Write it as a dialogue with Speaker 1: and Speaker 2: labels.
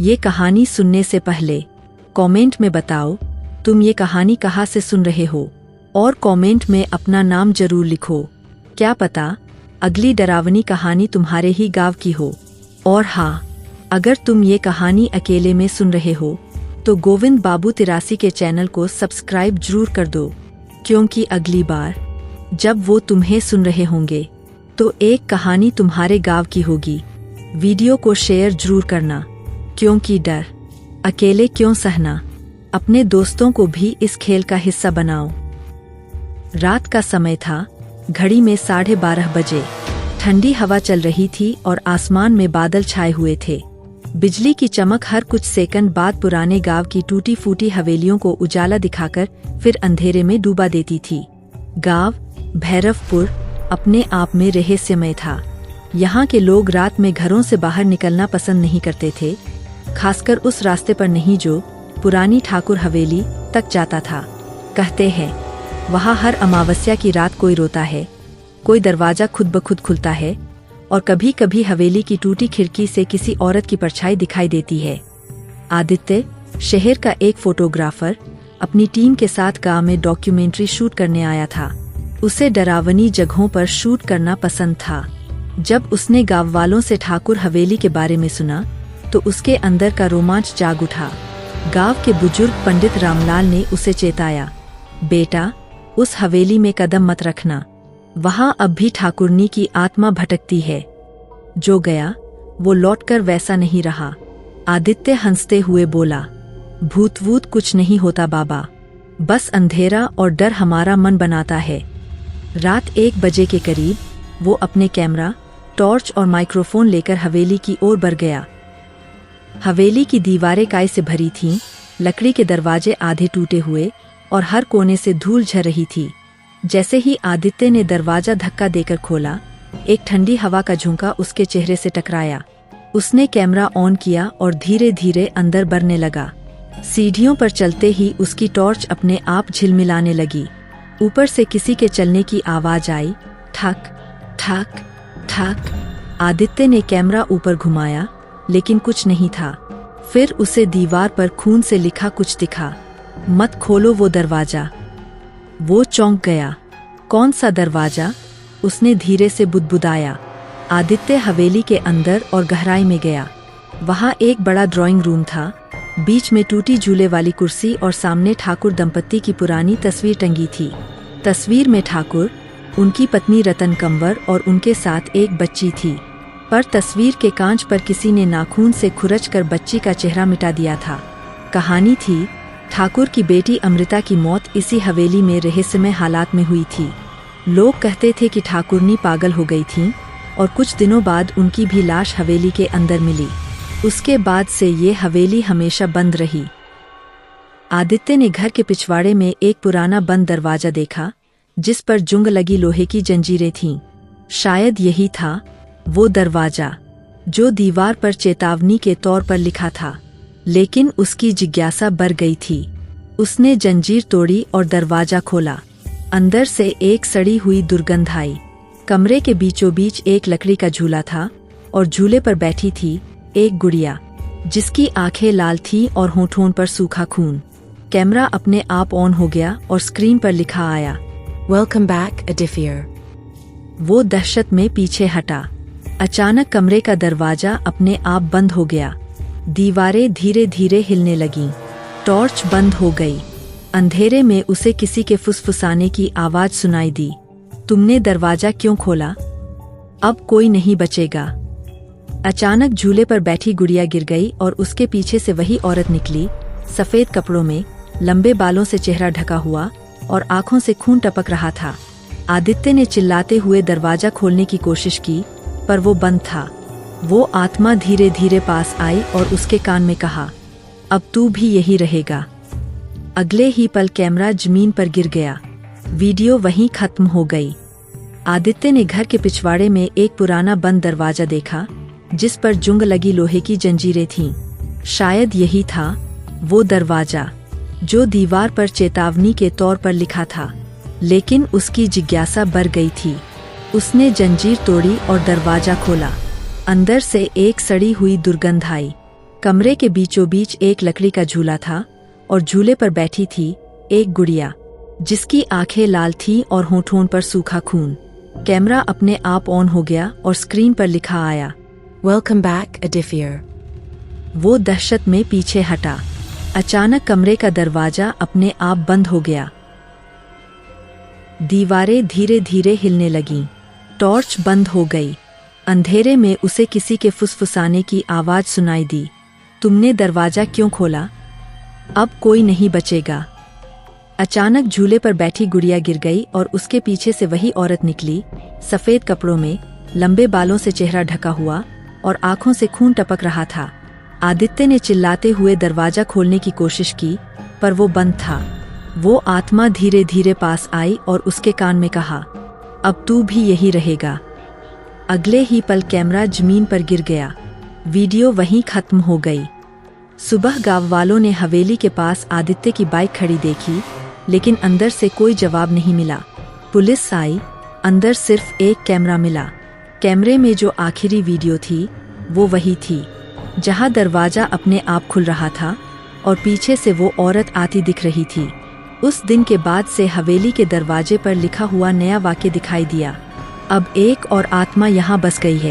Speaker 1: ये कहानी सुनने से पहले कमेंट में बताओ तुम ये कहानी कहाँ से सुन रहे हो, और कमेंट में अपना नाम जरूर लिखो। क्या पता अगली डरावनी कहानी तुम्हारे ही गांव की हो। और हाँ, अगर तुम ये कहानी अकेले में सुन रहे हो तो गोविंद बाबू 83 के चैनल को सब्सक्राइब जरूर कर दो, क्योंकि अगली बार जब वो तुम्हें सुन रहे होंगे तो एक कहानी तुम्हारे गांव की होगी। वीडियो को शेयर जरूर करना, क्योंकि डर अकेले क्यों सहना, अपने दोस्तों को भी इस खेल का हिस्सा बनाओ। रात का समय था, घड़ी में 12:30 बजे। ठंडी हवा चल रही थी और आसमान में बादल छाए हुए थे। बिजली की चमक हर कुछ सेकंड बाद पुराने गांव की टूटी फूटी हवेलियों को उजाला दिखाकर फिर अंधेरे में डूबा देती थी। गांव भैरवपुर अपने आप में रहस्यमय था। यहाँ के लोग रात में घरों से बाहर निकलना पसंद नहीं करते थे, खासकर उस रास्ते पर नहीं जो पुरानी ठाकुर हवेली तक जाता था। कहते हैं वहाँ हर अमावस्या की रात कोई रोता है, कोई दरवाजा खुद ब खुद खुलता है और कभी कभी हवेली की टूटी खिड़की से किसी औरत की परछाई दिखाई देती है। आदित्य शहर का एक फोटोग्राफर अपनी टीम के साथ गांव में डॉक्यूमेंट्री शूट करने आया था। उसे डरावनी जगहों पर शूट करना पसंद था। जब उसने गांव वालों से ठाकुर हवेली के बारे में सुना तो उसके अंदर का रोमांच जाग उठा। गांव के बुजुर्ग पंडित रामलाल ने उसे चेताया, बेटा उस हवेली में कदम मत रखना, वहां अब भी ठाकुरनी की आत्मा भटकती है। जो गया वो लौटकर वैसा नहीं रहा। आदित्य हंसते हुए बोला, भूत वूत कुछ नहीं होता बाबा, बस अंधेरा और डर हमारा मन बनाता है। रात 1 बजे के करीब वो अपने कैमरा, टॉर्च और माइक्रोफोन लेकर हवेली की ओर बढ़ गया। हवेली की दीवारें काई से भरी थीं, लकड़ी के दरवाजे आधे टूटे हुए और हर कोने से धूल झर रही थी। जैसे ही आदित्य ने दरवाजा धक्का देकर खोला, एक ठंडी हवा का झोंका उसके चेहरे से टकराया। उसने कैमरा ऑन किया और धीरे धीरे अंदर बढ़ने लगा। सीढ़ियों पर चलते ही उसकी टॉर्च अपने आप झिलमिलाने लगी। ऊपर से किसी के चलने की आवाज आई, ठक ठक ठक। आदित्य ने कैमरा ऊपर घुमाया, लेकिन कुछ नहीं था। फिर उसे दीवार पर खून से लिखा कुछ दिखा, मत खोलो वो दरवाजा। वो चौंक गया। कौन सा दरवाजा? उसने धीरे से बुदबुदाया। आदित्य हवेली के अंदर और गहराई में गया। वहाँ एक बड़ा ड्राइंग रूम था। बीच में टूटी झूले वाली कुर्सी और सामने ठाकुर दंपत्ति की पुरानी तस्वीर टंगी थी। तस्वीर में ठाकुर, उनकी पत्नी रतन कंवर और उनके साथ एक बच्ची थी, पर तस्वीर के कांच पर किसी ने नाखून से खुरचकर बच्ची का चेहरा मिटा दिया था। कहानी थी, ठाकुर की बेटी अमृता की मौत इसी हवेली में रहस्यमय हालात में हुई थी। लोग कहते थे कि ठाकुरनी पागल हो गई थीं और कुछ दिनों बाद उनकी भी लाश हवेली के अंदर मिली। उसके बाद से ये हवेली हमेशा बंद रही। आदित्य ने घर के पिछवाड़े में एक पुराना बंद दरवाजा देखा, जिस पर जुंग लगी लोहे की जंजीरें थीं। शायद यही था वो दरवाजा जो दीवार पर चेतावनी के तौर पर लिखा था। लेकिन उसकी जिज्ञासा बढ़ गई थी। उसने जंजीर तोड़ी और दरवाजा खोला। अंदर से एक सड़ी हुई दुर्गंध आई। कमरे के बीचों बीच एक लकड़ी का झूला था और झूले पर बैठी थी एक गुड़िया, जिसकी आंखें लाल थीं और होठों पर सूखा खून। कैमरा अपने आप ऑन हो गया और स्क्रीन पर लिखा आया, वेलकम बैक एडिफियर। वो दहशत में पीछे हटा। अचानक कमरे का दरवाजा अपने आप बंद हो गया। दीवारें धीरे धीरे हिलने लगीं। टॉर्च बंद हो गई। अंधेरे में उसे किसी के फुसफुसाने की आवाज सुनाई दी, तुमने दरवाजा क्यों खोला? अब कोई नहीं बचेगा। अचानक झूले पर बैठी गुड़िया गिर गई और उसके पीछे से वही औरत निकली, सफेद कपड़ों में, लंबे बालों से चेहरा ढका हुआ और आंखों से खून टपक रहा था। आदित्य ने चिल्लाते हुए दरवाजा खोलने की कोशिश की, पर वो बंद था। वो आत्मा धीरे धीरे पास आई और उसके कान में कहा, अब तू भी यही रहेगा। अगले ही पल कैमरा जमीन पर गिर गया। वीडियो वहीं खत्म हो गई। आदित्य ने घर के पिछवाड़े में एक पुराना बंद दरवाजा देखा, जिस पर जुंग लगी लोहे की जंजीरें थीं। शायद यही था वो दरवाजा जो दीवार पर चेतावनी के तौर पर लिखा था। लेकिन उसकी जिज्ञासा बढ़ गई थी। उसने जंजीर तोड़ी और दरवाजा खोला। अंदर से एक सड़ी हुई दुर्गंध आई। कमरे के बीचों बीच एक लकड़ी का झूला था और झूले पर बैठी थी एक गुड़िया, जिसकी आंखें लाल थीं और होठों पर सूखा खून। कैमरा अपने आप ऑन हो गया और स्क्रीन पर लिखा आया,
Speaker 2: Welcome back, Adifir.
Speaker 1: वो दहशत में पीछे हटा। अचानक कमरे का दरवाजा अपने आप बंद हो गया। दीवारें धीरे धीरे हिलने लगीं। टॉर्च बंद हो गई। अंधेरे में उसे किसी के फुसफुसाने की आवाज सुनाई दी, तुमने दरवाजा क्यों खोला? अब कोई नहीं बचेगा। अचानक झूले पर बैठी गुड़िया गिर गई और उसके पीछे से वही औरत निकली, सफेद कपड़ों में, लंबे बालों से चेहरा ढका हुआ और आंखों से खून टपक रहा था। आदित्य ने चिल्लाते हुए दरवाजा खोलने की कोशिश की, पर वो बंद था। वो आत्मा धीरे धीरे पास आई और उसके कान में कहा, अब तू भी यही रहेगा। अगले ही पल कैमरा जमीन पर गिर गया। वीडियो वहीं खत्म हो गई। सुबह गांव वालों ने हवेली के पास आदित्य की बाइक खड़ी देखी, लेकिन अंदर से कोई जवाब नहीं मिला। पुलिस आई, अंदर सिर्फ एक कैमरा मिला। कैमरे में जो आखिरी वीडियो थी वो वही थी, जहां दरवाजा अपने आप खुल रहा था और पीछे से वो औरत आती दिख रही थी। उस दिन के बाद से हवेली के दरवाजे पर लिखा हुआ नया वाक्य दिखाई दिया, अब एक और आत्मा यहाँ बस गई है।